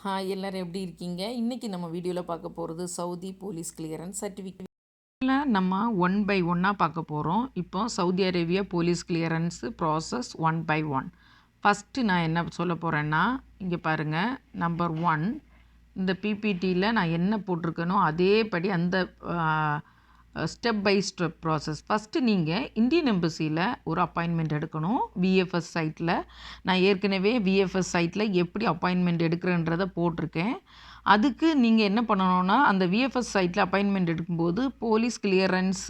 Hi எல்லோரும் எப்படி இருக்கீங்க? இன்றைக்கி நம்ம வீடியோவில் பார்க்க போகிறது சவுதி போலீஸ் கிளியரன்ஸ் சர்டிஃபிகேட். நம்ம ஒன் பை ஒன்னாக பார்க்க போகிறோம். இப்போ Saudi Arabia police clearance process one by one. First நான் என்ன சொல்ல போகிறேன்னா, இங்கே பாருங்கள், நம்பர் 1 இந்த பிபிடியில் நான் என்ன போட்டிருக்கேனோ அதேபடி அந்த step by step process. First நீங்கள் இந்தியன் எம்பசியில் ஒரு அப்பாயின்மெண்ட் எடுக்கணும். விஎஃப்எஸ் சைட்டில் நான் ஏற்கனவே விஎஃப்எஸ் சைட்டில் எப்படி அப்பாயின்மெண்ட் எடுக்கிறேன்றதை போட்டிருக்கேன். அதுக்கு நீங்கள் என்ன பண்ணணுன்னா, அந்த விஎஃப்எஸ் சைட்டில் அப்பாயின்மெண்ட் எடுக்கும்போது போலீஸ் கிளியரன்ஸ்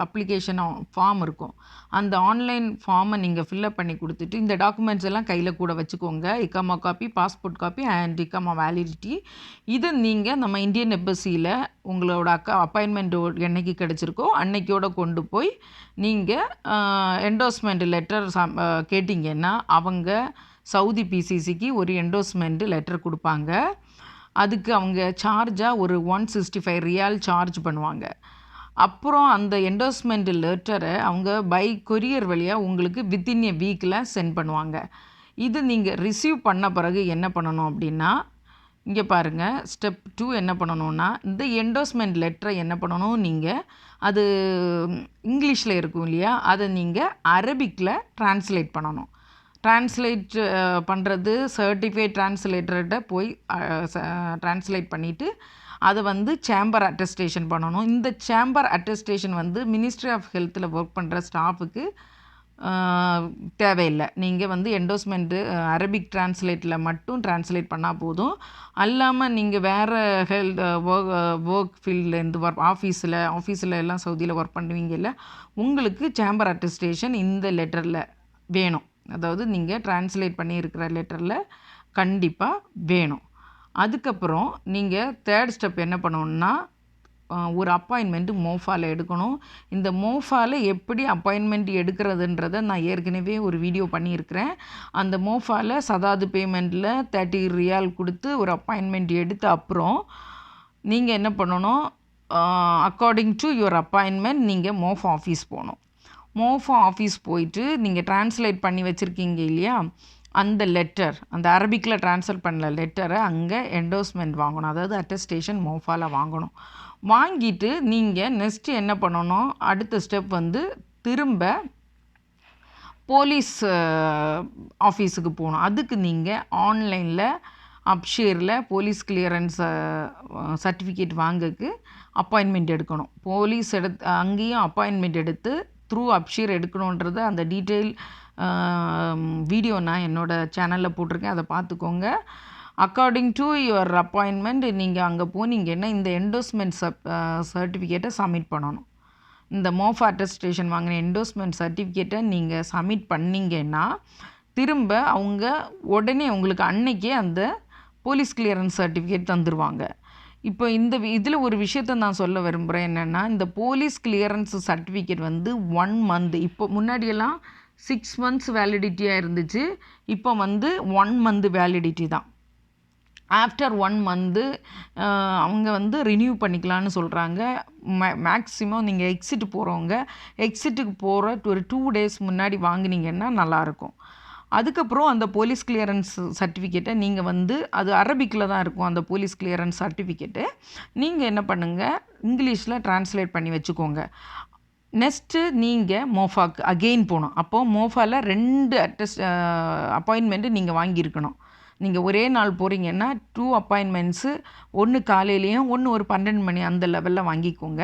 அப்ளிகேஷன் ஃபார்ம் இருக்கும். அந்த ஆன்லைன் ஃபார்மை நீங்கள் ஃபில்அப் பண்ணி கொடுத்துட்டு இந்த டாக்குமெண்ட்ஸ் எல்லாம் கையில் கூட வச்சுக்கோங்க. இக்காமா காப்பி, பாஸ்போர்ட் காப்பி அண்ட் இக்காமா வேலிடிட்டி. இதை நீங்கள் நம்ம இந்தியன் எம்பசியில் உங்களோட அப்பாயின்மெண்ட் என்னைக்கு கிடச்சிருக்கோ அன்னைக்கோட கொண்டு போய் நீங்கள் என்டோஸ்மெண்ட் லெட்டர் கேட்டிங்கன்னா அவங்க சவுதி பிசிசிக்கு ஒரு என்டோஸ்மெண்ட் லெட்டர் கொடுப்பாங்க. அதுக்கு அவங்க சார்ஜாக ஒரு 165 ரியால் சார்ஜ் பண்ணுவாங்க. அப்புறம் அந்த என்டோஸ்மெண்ட் லெட்டரை அவங்க பை கொரியர் வழியாக உங்களுக்கு வித்தின் எ வீக்கில் சென்ட் பண்ணுவாங்க. இது நீங்கள் ரிசீவ் பண்ண பிறகு என்ன பண்ணணும் அப்படின்னா, இங்கே பாருங்கள், ஸ்டெப் 2 என்ன பண்ணணுன்னா, இந்த என்டோஸ்மெண்ட் லெட்டரை என்ன பண்ணணும், நீங்கள் அது இங்கிலீஷில் இருக்கும் இல்லையா, அதை நீங்கள் அரபிக்கில் ட்ரான்ஸ்லேட் பண்ணணும். ட்ரான்ஸ்லேட் பண்ணுறது சர்டிஃபைட் ட்ரான்ஸ்லேட்டர்கிட்ட போய் ட்ரான்ஸ்லேட் பண்ணிவிட்டு அதை வந்து சேம்பர் அட்டஸ்டேஷன் பண்ணணும். இந்த சேம்பர் அட்டஸ்டேஷன் வந்து மினிஸ்ட்ரி ஆஃப் ஹெல்த்தில் ஒர்க் பண்ணுற ஸ்டாஃபுக்கு தேவையில்லை. நீங்கள் வந்து என்டோஸ்மெண்ட்டு அரபிக் ட்ரான்ஸ்லேட்டில் மட்டும் ட்ரான்ஸ்லேட் பண்ணால் போதும். அல்லாமல் நீங்கள் வேறு ஒர்க் ஃபீல்ட்லேருந்து ஆஃபீஸில் எல்லாம் சவுதியில் ஒர்க் பண்ணுவீங்கல்ல, உங்களுக்கு சேம்பர் அட்டஸ்டேஷன் இந்த லெட்டரில் வேணும். அதாவது நீங்கள் ட்ரான்ஸ்லேட் பண்ணியிருக்கிற லெட்டரில் கண்டிப்பாக வேணும். அதுக்கப்புறம் நீங்கள் தேர்ட் ஸ்டெப் என்ன பண்ணணுன்னா, ஒரு அப்பாயின்மெண்ட்டு மோஃபாவில் எடுக்கணும். இந்த மோஃபாவில் எப்படி அப்பாயின்மெண்ட் எடுக்கிறதுன்றதை நான் ஏற்கனவே ஒரு வீடியோ பண்ணியிருக்கிறேன். அந்த மோஃபாவில் சதாது பேமெண்ட்டில் 30 ரியால் கொடுத்து ஒரு அப்பாயின்மெண்ட் எடுத்த அப்புறம் நீங்கள் என்ன பண்ணணும், அக்கார்டிங் டு யுவர் அப்பாயின்மெண்ட் நீங்கள் மோஃபா ஆஃபீஸ் போகணும். மோஃபா ஆஃபீஸ் போயிட்டு நீங்கள் ட்ரான்ஸ்லேட் பண்ணி வச்சுருக்கீங்க இல்லையா, அந்த லெட்டர், அந்த அரபிக்கில் ட்ரான்ஸ்லேட் பண்ணல லெட்டரை அங்கே என்டோஸ்மெண்ட் வாங்கணும். அதாவது அட்டஸ்டேஷன் மோஃபாவில் வாங்கணும். வாங்கிட்டு நீங்கள் நெக்ஸ்ட்டு என்ன பண்ணணும், அடுத்த ஸ்டெப் வந்து திரும்ப போலீஸ் ஆஃபீஸுக்கு போகணும். அதுக்கு நீங்கள் ஆன்லைனில் அப்ஷேரில் போலீஸ் கிளியரன்ஸ் சர்டிஃபிகேட் வாங்கக்கு அப்பாயின்மெண்ட் எடுக்கணும். போலீஸ் அங்கேயும் அப்பாயின்மெண்ட் எடுத்து த்ரூ அப்ஷீர் எடுக்கணுன்றது அந்த டீட்டெயில் வீடியோ நான் என்னோடய சேனலில் போட்டிருக்கேன், அதை பார்த்துக்கோங்க. அக்கார்டிங் டு யுவர் அப்பாயின்மெண்ட் நீங்கள் அங்கே போனீங்கன்னா இந்த என்டோஸ்மெண்ட் சர்டிஃபிகேட்டை சப்மிட் பண்ணணும். இந்த மோஃபா அட்டஸ்டேஷன் வாங்கின என்டோஸ்மெண்ட் சர்டிஃபிகேட்டை நீங்கள் சப்மிட் பண்ணிங்கன்னா திரும்ப அவங்க உடனே உங்களுக்கு அன்னைக்கே அந்த போலீஸ் கிளியரன்ஸ் சர்டிஃபிகேட் தந்துடுவாங்க. இப்போ இதில் ஒரு விஷயத்த நான் சொல்ல விரும்புகிறேன். என்னென்னா, இந்த போலீஸ் கிளியரன்ஸ் சர்டிஃபிகேட் வந்து 1 மந்த், இப்போ முன்னாடியெல்லாம் 6 மந்த்ஸ் வேலிடிட்டியாக இருந்துச்சு. இப்போ வந்து 1 மந்த் வேலிடிட்டி தான். ஆஃப்டர் 1 மந்த்து அவங்க வந்து ரினியூ பண்ணிக்கலான்னு சொல்கிறாங்க. மேக்ஸிமம் நீங்கள் எக்ஸிட்டுக்கு போகிற ஒரு 2 டேஸ் முன்னாடி வாங்கினீங்கன்னா நல்லாயிருக்கும். அதுக்கப்புறம் அந்த போலீஸ் கிளியரன்ஸ் சர்டிஃபிகேட்டை நீங்கள் வந்து அது அரபிக்கில் தான் இருக்கும். அந்த போலீஸ் கிளியரன்ஸ் சர்டிஃபிகேட்டு நீங்கள் என்ன பண்ணுங்கள், இங்கிலீஷில் ட்ரான்ஸ்லேட் பண்ணி வச்சுக்கோங்க. நெக்ஸ்ட்டு நீங்கள் மோஃபாக்கு அகெயின் போகணும். அப்போது மோஃபாவில் 2 அப்பாயின்மெண்ட்டு நீங்கள் வாங்கியிருக்கணும். நீங்கள் ஒரே நாள் போகிறீங்கன்னா 2 அப்பாயின்மெண்ட்ஸு, ஒன்று காலையிலையும் ஒன்று ஒரு 12 மணி அந்த லெவலில் வாங்கிக்கோங்க.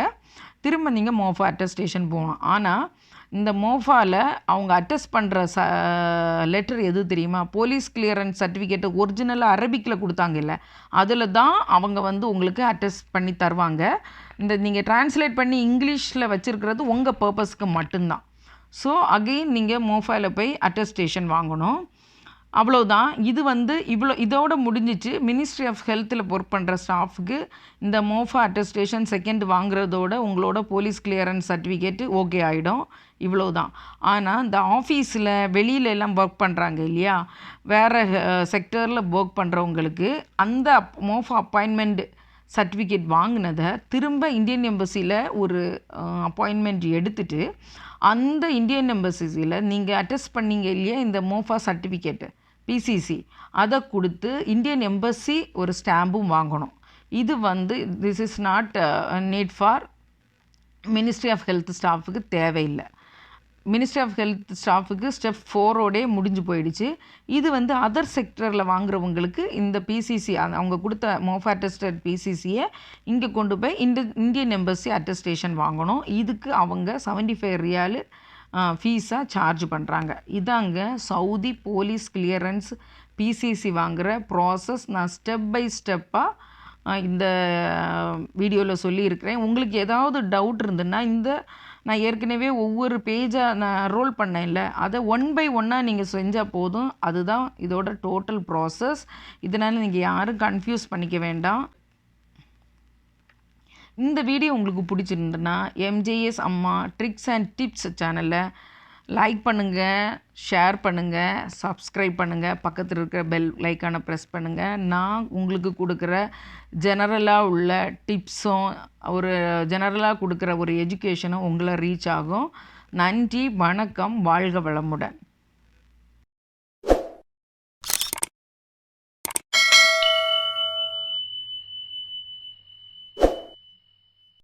திரும்ப நீங்கள் மோஃபா அட்டஸ்டேஷன் போகணும். ஆனால் இந்த மோஃபாவில் அவங்க அட்டஸ்ட் பண்ணுற லெட்டர் எது தெரியுமா, போலீஸ் கிளியரன்ஸ் சர்டிஃபிகேட்டு ஒரிஜினலாக அரபிக்கில் கொடுத்தாங்க இல்லை, அதில் தான் அவங்க வந்து உங்களுக்கு அட்டஸ்ட் பண்ணி தருவாங்க. இந்த நீங்கள் ட்ரான்ஸ்லேட் பண்ணி இங்கிலீஷில் வச்சுருக்கிறது உங்கள் பர்பஸ்க்கு மட்டும்தான். ஸோ அகெயின் நீங்கள் மோஃபாவில் போய் அட்டஸ்டேஷன் வாங்கணும். அவ்வளோதான். இது வந்து இதோட முடிஞ்சிச்சு. மினிஸ்ட்ரி ஆஃப் ஹெல்த்தில் ஒர்க் பண்ணுற ஸ்டாஃபுக்கு இந்த மோஃபா அட்டஸ்டேஷன் செகண்ட் வாங்குறதோட உங்களோட போலீஸ் கிளியரன்ஸ் சர்டிஃபிகேட்டு ஓகே ஆகிடும். இவ்வளோ தான். ஆனால் இந்த ஆஃபீஸில் வெளியில எல்லாம் ஒர்க் பண்ணுறாங்க இல்லையா, வேறு செக்டரில் ஒர்க் பண்ணுறவங்களுக்கு அந்த மோஃபா அப்பாயின்மெண்ட் சர்டிஃபிகேட் வாங்கினதை திரும்ப இந்தியன் எம்பசியில் ஒரு அப்பாயின்மெண்ட் எடுத்துகிட்டு அந்த இந்தியன் எம்பசியில் நீங்கள் அட்டஸ்ட் பண்ணீங்க இல்லையா இந்த மோஃபா சர்டிஃபிகேட்டு, பிசிசி அதை கொடுத்து இந்தியன் எம்பசி ஒரு ஸ்டாம்பும் வாங்கணும். இது வந்து this is not need for ministry of health ஸ்டாஃபுக்கு தேவையில்லை. மினிஸ்ட்ரி ஆஃப் ஹெல்த் ஸ்டாஃபுக்கு ஸ்டெப் 4ஓடே முடிஞ்சு போயிடுச்சு. இது வந்து அதர் செக்டரில் வாங்குறவங்களுக்கு இந்த பிசிசி அவங்க கொடுத்த மோஃப் அட்டஸ்டட் பிசிசியை இங்கே கொண்டு போய் இந்தியன் எம்பசி அட்டஸ்டேஷன் வாங்கணும். இதுக்கு அவங்க 75 ரியால் ஃபீஸாக சார்ஜ் பண்ணுறாங்க. இதாங்க சவுதி போலீஸ் கிளியரன்ஸ் பிசிசி வாங்குகிற ப்ராசஸ். நான் ஸ்டெப் பை ஸ்டெப்பாக இந்த வீடியோவில் சொல்லியிருக்கிறேன். உங்களுக்கு ஏதாவது டவுட் இருந்ததுன்னா நான் ஏற்கனவே ஒவ்வொரு பேஜாக நான் ரோல் பண்ணேன்ல, அதை 1 by 1 நீங்கள் செஞ்சால் போதும். அதுதான் இதோட டோட்டல் ப்ராசஸ். இதனால் நீங்கள் யாரும் கன்ஃபியூஸ் பண்ணிக்க வேண்டாம். இந்த வீடியோ உங்களுக்கு பிடிச்சிருந்துன்னா எம்ஜேஎஸ் அம்மா ட்ரிக்ஸ் அண்ட் டிப்ஸ் சேனலை லைக் பண்ணுங்கள், ஷேர் பண்ணுங்கள், சப்ஸ்கிரைப் பண்ணுங்கள், பக்கத்தில் இருக்கிற பெல் ஐக்கானை ப்ரெஸ் பண்ணுங்கள். நான் உங்களுக்கு கொடுக்குற ஜெனரலாக உள்ள டிப்ஸும் ஒரு ஜெனரலாக கொடுக்குற ஒரு எஜுகேஷனும் உங்களை ரீச் ஆகும். நன்றி, வணக்கம், வாழ்க வளமுடன்.